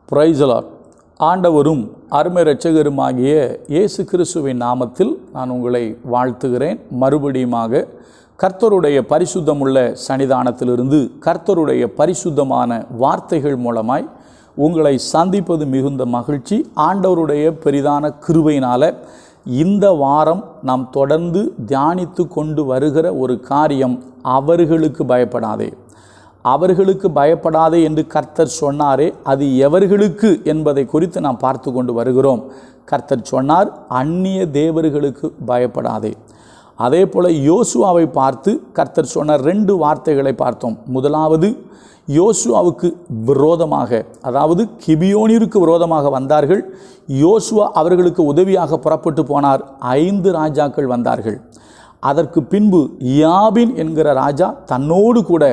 Praise the Lord. ஆண்டவரும் அருமை இரட்சகருமாகிய இயேசு கிறிஸ்துவின் நாமத்தில் நான் உங்களை வாழ்த்துகிறேன். மறுபடியுமாக கர்த்தருடைய பரிசுத்தமுள்ள சன்னிதானத்திலிருந்து கர்த்தருடைய பரிசுத்தமான வார்த்தைகள் மூலமாய் உங்களை சந்திப்பது மிகுந்த மகிழ்ச்சி. ஆண்டவருடைய பெரிதான கிருபையினால் இந்த வாரம் நாம் தொடர்ந்து தியானித்து கொண்டு வருகிற ஒரு காரியம், அவர்களுக்கு பயப்படாதே. அவர்களுக்கு பயப்படாதே என்று கர்த்தர் சொன்னாரே, அது எவர்களுக்கு என்பதை குறித்து நாம் பார்த்து கொண்டு வருகிறோம். கர்த்தர் சொன்னார், அந்நிய தேவர்களுக்கு பயப்படாதே. அதே போல் யோசுவாவை பார்த்து கர்த்தர் சொன்ன 2 வார்த்தைகளை பார்த்தோம். முதலாவது, யோசுவாவுக்கு விரோதமாக, அதாவது கிபியோனிற்கு விரோதமாக வந்தார்கள். யோசுவா அவர்களுக்கு உதவியாக புறப்பட்டு போனார். 5 ராஜாக்கள் வந்தார்கள். அதற்கு பின்பு யாபின் என்கிற ராஜா தன்னோடு கூட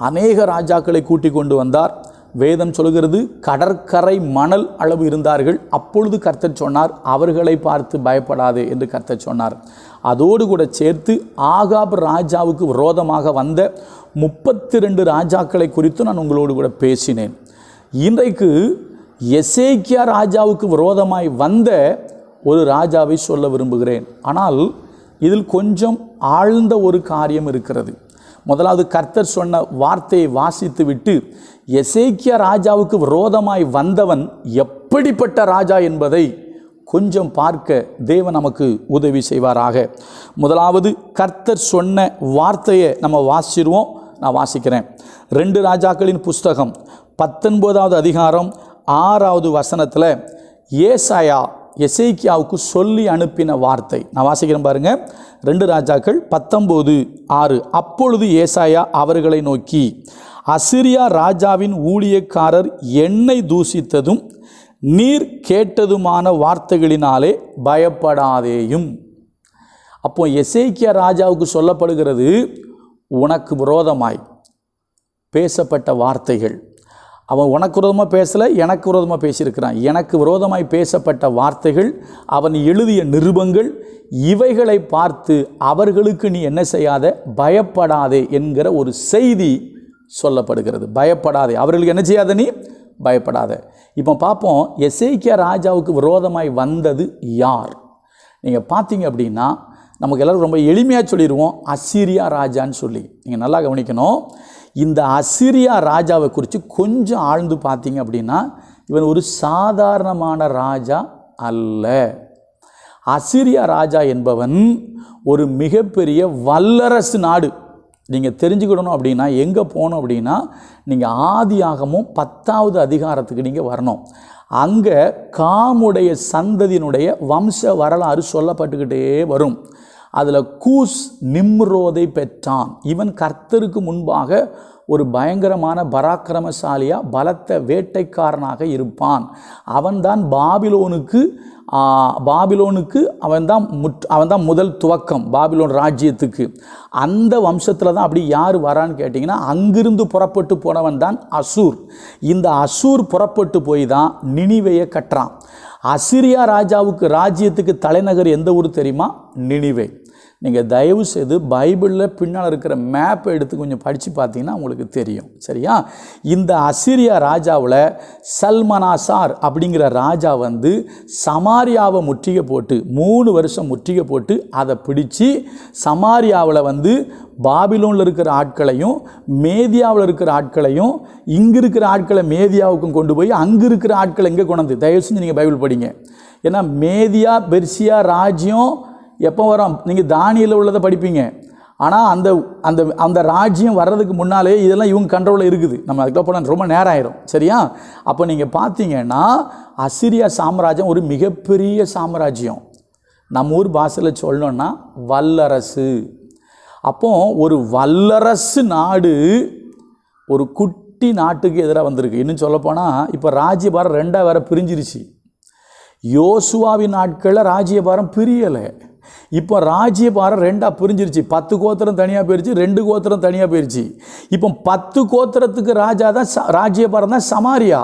அநேக ராஜாக்களை கூட்டிக் கொண்டு வந்தார். வேதம் சொல்கிறது, கடற்கரை மணல் அளவு இருந்தார்கள். அப்பொழுது கர்த்தர் சொன்னார், அவர்களை பார்த்து பயப்படாதே என்று கர்த்தர் சொன்னார். அதோடு கூட சேர்த்து ஆகாப் ராஜாவுக்கு விரோதமாக வந்த 32 ராஜாக்களை குறித்து நான் உங்களோடு கூட பேசினேன். இன்றைக்கு எசேக்கியா ராஜாவுக்கு விரோதமாய் வந்த ஒரு ராஜாவை சொல்ல விரும்புகிறேன். ஆனால் இதில் கொஞ்சம் ஆழ்ந்த ஒரு காரியம் இருக்கிறது. முதலாவது, கர்த்தர் சொன்ன வார்த்தையை வாசித்து விட்டு எசேக்கியா ராஜாவுக்கு விரோதமாய் வந்தவன் எப்படிப்பட்ட ராஜா என்பதை கொஞ்சம் பார்க்க தேவன் நமக்கு உதவி செய்வாராக. முதலாவது, கர்த்தர் சொன்ன வார்த்தையை நம்ம வாசிடுவோம். நான் வாசிக்கிறேன். 2 ராஜாக்களின் புஸ்தகம் 19வது அதிகாரம் 6வது வசனத்தில் ஏசாயா எசேக்கியாவுக்கு சொல்லி அனுப்பின வார்த்தை நான் வாசிக்கிறேன் பாருங்க. 2 ராஜாக்கள் 19:6. அப்பொழுது ஏசாயா அவர்களை நோக்கி, அசிரியா ராஜாவின் ஊழியக்காரர் என்னை தூசித்ததும் நீர் கேட்டதுமான வார்த்தைகளினாலே பயப்படாதேயும். அப்போ எசேக்கியா ராஜாவுக்கு சொல்லப்படுகிறது, உனக்கு விரோதமாய் பேசப்பட்ட வார்த்தைகள். அவன் உனக்கு விரோதமாக பேசலை, எனக்கு விரோதமாக பேசியிருக்கிறான். எனக்கு விரோதமாய் பேசப்பட்ட வார்த்தைகள், அவன் எழுதிய நிருபங்கள், இவைகளை பார்த்து அவர்களுக்கு நீ என்ன செய்யாத, பயப்படாதே என்கிற ஒரு செய்தி சொல்லப்படுகிறது. பயப்படாதே, அவர்களுக்கு என்ன செய்யாத, நீ பயப்படாத. இப்போ பார்ப்போம், எசேக்கியா ராஜாவுக்கு விரோதமாய் வந்தது யார்? நீங்கள் பார்த்தீங்க அப்படின்னா நமக்கு எல்லோரும் ரொம்ப எளிமையாக சொல்லிடுவோம், அசீரியா ராஜான்னு சொல்லி. நீங்கள் நல்லா கவனிக்கணும். இந்த அசீரியா ராஜாவை குறித்து கொஞ்சம் ஆழ்ந்து பார்த்தீங்க அப்படின்னா, இவன் ஒரு சாதாரணமான ராஜா அல்ல. அசீரியா ராஜா என்பவன் ஒரு மிகப்பெரிய வல்லரசு நாடு. நீங்கள் தெரிஞ்சுக்கிடணும் அப்படின்னா எங்கே போகணும் அப்படின்னா, நீங்கள் ஆதியாகமும் 10வது அதிகாரத்துக்கு நீங்கள் வரணும். அங்கே காமுடைய சந்ததியினுடைய வம்ச வரலாறு சொல்லப்பட்டுக்கிட்டே வரும். அதில் கூஸ் நிம்ரோதை பெற்றான். இவன் கர்த்தருக்கு முன்பாக ஒரு பயங்கரமான பராக்கிரமசாலியாக பலத்த வேட்டைக்காரனாக இருப்பான். அவன்தான் பாபிலோனுக்கு அவன்தான் முதல் துவக்கம் பாபிலோன் ராஜ்யத்துக்கு. அந்த வம்சத்தில் தான் அப்படி யார் வரான்னு கேட்டிங்கன்னா, அங்கிருந்து புறப்பட்டு போனவன் தான் அசூர். இந்த அசூர் புறப்பட்டு போய் தான் நினிவேயை கட்டுறான். அசிரியா ராஜாவுக்கு ராஜ்யத்துக்கு தலைநகர் எந்த ஊர் தெரியுமா? நினிவே. நீங்கள் தயவு செய்து பைபிளில் பின்னால் இருக்கிற மேப்பை எடுத்து கொஞ்சம் படித்து பார்த்தீங்கன்னா உங்களுக்கு தெரியும். சரியா? இந்த அசிரியா ராஜாவில் சல்மனாசார் அப்படிங்கிற ராஜா வந்து சமாரியாவை முற்றுகை போட்டு 3 வருஷம் முற்றுகை போட்டு அதை பிடிச்சி சமாரியாவில் வந்து பாபிலோனில் இருக்கிற ஆட்களையும் மேதியாவில் இருக்கிற ஆட்களையும் இங்கே இருக்கிற ஆட்களை மேதியாவுக்கும் கொண்டு போய் அங்கே இருக்கிற ஆட்களை எங்கே கொண்டு, தயவு செஞ்சு நீங்கள் பைபிள் படிங்க. ஏன்னா மேதியா பெர்சியா ராஜ்யம் எப்போ வரும்? நீங்கள் தானியேலில் உள்ளதை படிப்பீங்க. ஆனால் அந்த அந்த அந்த ராஜ்யம் வர்றதுக்கு முன்னாலே இதெல்லாம் இவங்க கண்ட்ரோலில் இருக்குது. நம்ம அதுக்கு போனால் ரொம்ப நேரம் ஆயிரும். சரியா? அப்போ நீங்கள் பார்த்தீங்கன்னா அசிரியா சாம்ராஜ்யம் ஒரு மிகப்பெரிய சாம்ராஜ்யம். நம்ம ஊர் பாஷையில் சொல்லணுன்னா வல்லரசு. அப்போ ஒரு வல்லரசு நாடு ஒரு குட்டி நாட்டுக்கு எதிராக வந்திருக்கு. இன்னும் சொல்லப்போனால் இப்போ ராஜ்யபாரம் 2ஆக வேற பிரிஞ்சிருச்சு. யோசுவாவின் நாட்களில் ராஜ்யபாரம் பிரியலை. இப்போ ராஜ்யபாரம் 2ஆக பிரிஞ்சிருச்சு. 10 கோத்திரம் தனியாக போயிடுச்சு, 2 கோத்திரம் தனியாக போயிடுச்சு. இப்போ 10 கோத்திரத்துக்கு ராஜா தான் ராஜ்யபாரம் தான் சமாரியா.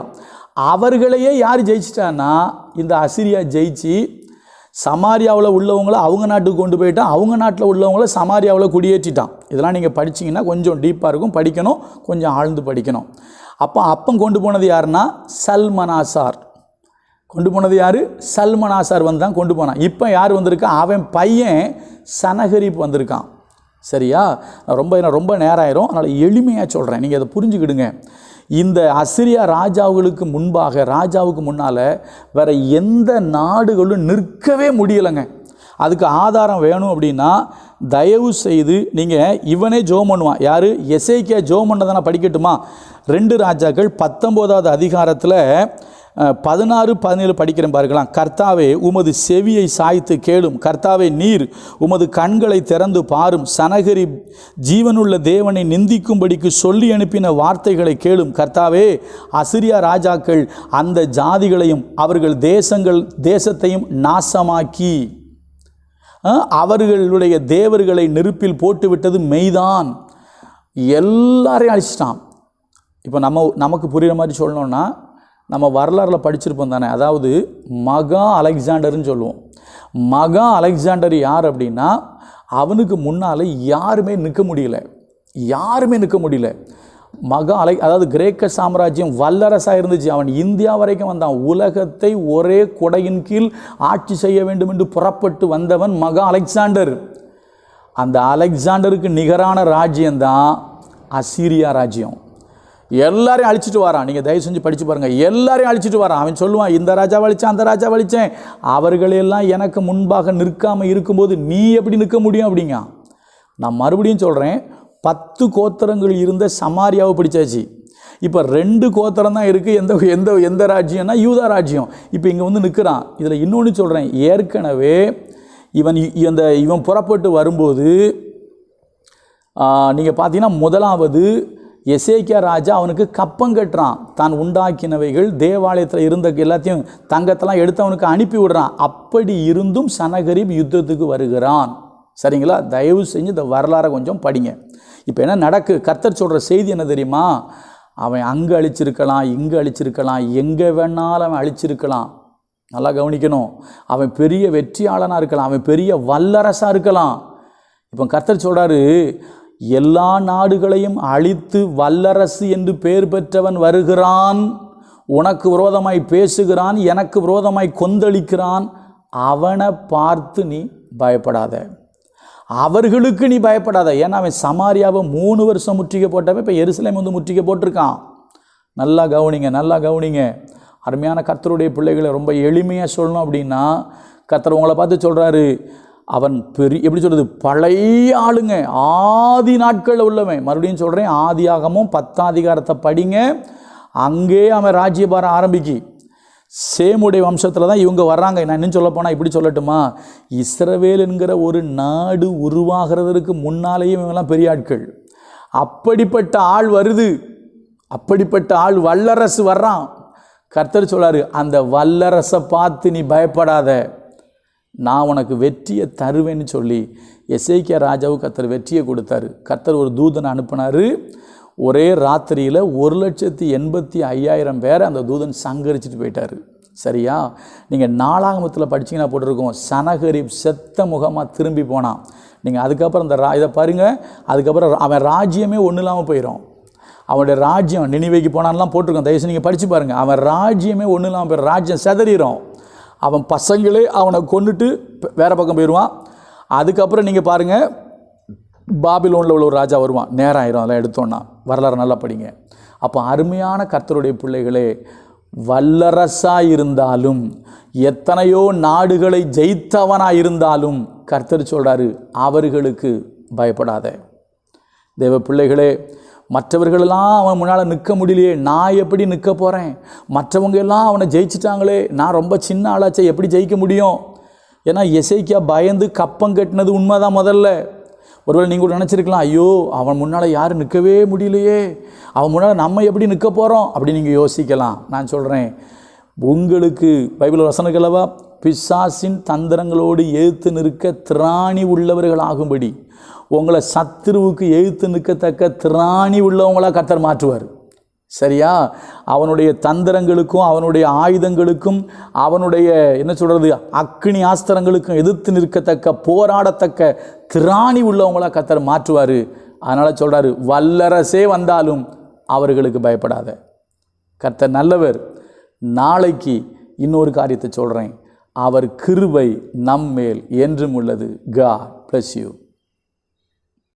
அவர்களையே யார் ஜெயிச்சிட்டான்னா இந்த அசிரியா ஜெயிச்சு சமாரியாவில் உள்ளவங்கள அவங்க நாட்டுக்கு கொண்டு போயிட்டான். அவங்க நாட்டில் உள்ளவங்கள சமாரியாவில் குடியேற்றிட்டான். இதெல்லாம் நீங்கள் படிச்சிங்கன்னா கொஞ்சம் டீப்பாக இருக்கும். படிக்கணும், கொஞ்சம் ஆழ்ந்து படிக்கணும். அப்பம் கொண்டு போனது யாருன்னா சல்மனாசார். கொண்டு போனது யார்? சல்மனாசார் வந்து தான் கொண்டு போனான். இப்போ யார் வந்திருக்கான்? அவன் பையன் சனகரிப் வந்திருக்கான். சரியா? ரொம்ப நேரம் ஆயிரும், அதனால் எளிமையாக சொல்கிறேன், நீங்கள் அதை புரிஞ்சுக்கிடுங்க. இந்த அசிரியா ராஜாவுக்கு முன்னால் வேறு எந்த நாடுகளும் நிற்கவே முடியலைங்க. அதுக்கு ஆதாரம் வேணும் அப்படின்னா தயவு செய்து நீங்கள் இவனே ஜெபம் பண்ணுவான். யார்? எசேக்கியா ஜெபம் பண்ணதை படிக்கட்டுமா? 2 ராஜாக்கள் 19வது அதிகாரத்தில் 16-17 படிக்கிறேன் பாருங்களாம். கர்த்தாவே, உமது செவியை சாய்த்து கேளும். கர்த்தாவே, நீர் உமது கண்களை திறந்து பாரும். சனகரிப் ஜீவனுள்ள தேவனை நிந்திக்கும்படிக்கு சொல்லி அனுப்பின வார்த்தைகளை கேளும். கர்த்தாவே, அசிரியா ராஜாக்கள் அந்த ஜாதிகளையும் அவர்கள் தேசத்தையும் நாசமாக்கி அவர்களுடைய தேவர்களை நெருப்பில் போட்டுவிட்டது மெய்தான். எல்லாரையும் அழிச்சிட்டான். இப்போ நமக்கு புரிகிற மாதிரி சொல்லணும்னா, நம்ம வரலாறில் படிச்சிருப்போம் தானே. அதாவது மகா அலெக்சாண்டர்னு சொல்லுவோம். மகா அலெக்சாண்டர் யார் அப்படின்னா, அவனுக்கு முன்னால் யாருமே நிற்க முடியல. அதாவது கிரேக்க சாம்ராஜ்யம் வல்லரசாக இருந்துச்சு. அவன் இந்தியா வரைக்கும் வந்தான். உலகத்தை ஒரே கொடையின் கீழ் ஆட்சி செய்ய வேண்டும் என்று புறப்பட்டு வந்தவன் மகா அலெக்சாண்டர். அந்த அலெக்சாண்டருக்கு நிகரான ராஜ்யம்தான் அசீரியா ராஜ்யம். எல்லாரையும் அழிச்சிட்டு வரான். நீங்கள் தயவு செஞ்சு படித்து பாருங்கள். எல்லாரையும் அழிச்சிட்டு வரான். அவன் சொல்லுவான், இந்த ராஜா வலிச்சேன், அந்த ராஜா வலிச்சேன், அவர்களெல்லாம் எனக்கு முன்பாக நிற்காமல் இருக்கும்போது நீ எப்படி நிற்க முடியும் அப்படிங்க. நான் மறுபடியும் சொல்கிறேன், 10 கோத்திரங்கள் இருந்த சமாரியாவை பிடிச்சாச்சு. இப்போ 2 கோத்திரம் தான் இருக்குது. எந்த ராஜ்யம்னா யூதா ராஜ்யம். இப்போ இங்கே வந்து நிற்கிறான். இதில் இன்னொன்று சொல்கிறேன், ஏற்கனவே இவன் புறப்பட்டு வரும்போது நீங்கள் பார்த்தீங்கன்னா, முதலாவது எசேக்கியா ராஜா அவனுக்கு கப்பம் கட்டுறான். தான் உண்டாக்கினவைகள் தேவாலயத்தில் இருந்த எல்லாத்தையும் தங்கத்தெல்லாம் எடுத்து அவனுக்கு அனுப்பி விடுறான். அப்படி இருந்தும் சனகரிப் யுத்தத்துக்கு வருகிறான். சரிங்களா? தயவு செஞ்சு இந்த வரலாறை கொஞ்சம் படிங்க. இப்போ என்ன நடக்கு? கர்த்தர் சொல்கிற செய்தி என்ன தெரியுமா? அவன் அங்கே அழிச்சிருக்கலாம், இங்கே அழிச்சிருக்கலாம், எங்கே வேணாலும் அவன் அழிச்சிருக்கலாம். நல்லா கவனிக்கணும். அவன் பெரிய வெற்றியாளனாக இருக்கலாம், அவன் பெரிய வல்லரசாக இருக்கலாம். இப்போ கர்த்தர் சொல்கிறாரு, எல்லா நாடுகளையும் அழித்து வல்லரசு என்று பெயர் பெற்றவன் வருகிறான். உனக்கு விரோதமாய் பேசுகிறான், எனக்கு விரோதமாய் கொந்தளிக்கிறான். அவனை பார்த்து நீ பயப்படாத, அவர்களுக்கு நீ பயப்படாத. ஏன்னா அவன் சமாரியாவை 3 வருஷம் முற்றுகை போட்டவன். இப்போ எருசலேம் வந்து முற்றுகை போட்டிருக்கான். நல்லா கவனிங்க. அருமையான கர்த்தருடைய பிள்ளைகளை ரொம்ப எளிமையாக சொல்லணும் அப்படின்னா, கர்த்தர் உங்களை பார்த்து சொல்கிறாரு, அவன் எப்படி சொல்கிறது, பழைய ஆளுங்க, ஆதி நாட்களில் உள்ளவன். மறுபடியும் சொல்கிறேன், ஆதியாகமும் 10ஆம் அதிகாரத்தை படிங்க. அங்கே அவன் ராஜ்யபாரம் ஆரம்பிக்கி. சேமுடைய வம்சத்தில் தான் இவங்க வர்றாங்க. நான் இன்னும் சொல்ல போனால் இப்படி சொல்லட்டுமா, இஸ்ரவேல் என்கிற ஒரு நாடு உருவாகிறதுக்கு முன்னாலேயே இவங்கெல்லாம் பெரிய ஆட்கள். அப்படிப்பட்ட ஆள் வருது, அப்படிப்பட்ட ஆள் வல்லரசு வர்றான். கர்த்தர் சொல்றாரு, அந்த வல்லரசை பார்த்து நீ பயப்படாத, நான் உனக்கு வெற்றியை தருவேன்னு சொல்லி எசேக்கியா ராஜாவுக்கு கர்த்தர் வெற்றியை கொடுத்தாரு. கர்த்தர் ஒரு தூதனை அனுப்பினார். ஒரே ராத்திரியில் 1,85,000 பேரை அந்த தூதன் சங்கரிச்சுட்டு போயிட்டார். சரியா? நீங்கள் நாளாகமத்தில் படிச்சிங்கன்னா போட்டிருக்கோம், சனகரிப் செத்த முகமாக திரும்பி போனான். நீங்கள் அதுக்கப்புறம் இதை பாருங்கள். அதுக்கப்புறம் அவன் ராஜ்யமே ஒன்றும் இல்லாமல் போயிடும். அவனுடைய ராஜ்யம் நினிவேக்கு போனான்லாம் போட்டிருக்கோம். தயவுசெய்து நீங்கள் படித்து பாருங்கள். அவன் ராஜ்யமே ஒன்றும் இல்லாமல் போயிடும். ராஜ்யம் செதறிடும். அவன் பசங்களே அவனை கொண்டுட்டு வேறு பக்கம் போயிடுவான். அதுக்கப்புறம் நீங்கள் பாருங்கள், பாபிலோனில் உள்ள ஒரு ராஜா வருவான். நேரம் ஆயிரும் அதெல்லாம் எடுத்தோன்னா. வரலாறு நல்லா படிங்க. அப்போ அருமையான கர்த்தருடைய பிள்ளைகளே, வல்லரசாக இருந்தாலும், எத்தனையோ நாடுகளை ஜெயித்தவனாக இருந்தாலும் கர்த்தர் சொல்கிறாரு, அவர்களுக்கு பயப்படாத. தேவ பிள்ளைகளே, மற்றவர்களெல்லாம் அவன் முன்னால் நிற்க முடியலையே, நான் எப்படி நிற்க போகிறேன்? மற்றவங்க எல்லாம் அவனை ஜெயிச்சிட்டாங்களே, நான் ரொம்ப சின்ன ஆளாச்சே, எப்படி ஜெயிக்க முடியும்? ஏன்னா எசேக்கியா பயந்து கப்பம் கட்டினது உண்மைதான். முதல்ல ஒருவேளை நீங்கள் கூட நினச்சிருக்கலாம், ஐயோ அவன் முன்னால் யாரும் நிற்கவே முடியலையே, அவன் முன்னால் நம்ம எப்படி நிற்க போகிறோம் அப்படி நீங்கள் யோசிக்கலாம். நான் சொல்கிறேன், உங்களுக்கு பைபிள் வசனங்களவா, பிசாசின் தந்திரங்களோடு எதிர்த்து நிற்க திராணி உள்ளவர்களாகும்படி உங்களை சத்துருவுக்கு எதிர்த்து நிற்கத்தக்க திராணி உள்ளவங்களாக கர்த்தர் மாற்றுவார். சரியா? அவனுடைய தந்திரங்களுக்கும் அவனுடைய ஆயுதங்களுக்கும் அவனுடைய என்ன சொல்கிறது அக்னி ஆஸ்திரங்களுக்கும் எதிர்த்து நிற்கத்தக்க போராடத்தக்க திராணி உள்ளவங்களாக கர்த்தர் மாற்றுவார். அதனால் சொல்கிறாரு, வல்லரசே வந்தாலும் அவர்களுக்கு பயப்படாத. கர்த்தர் நல்லவர். நாளைக்கு இன்னொரு காரியத்தை சொல்கிறேன். அவர் கிருபை நம்மேல் என்றும் உள்ளது. God bless you.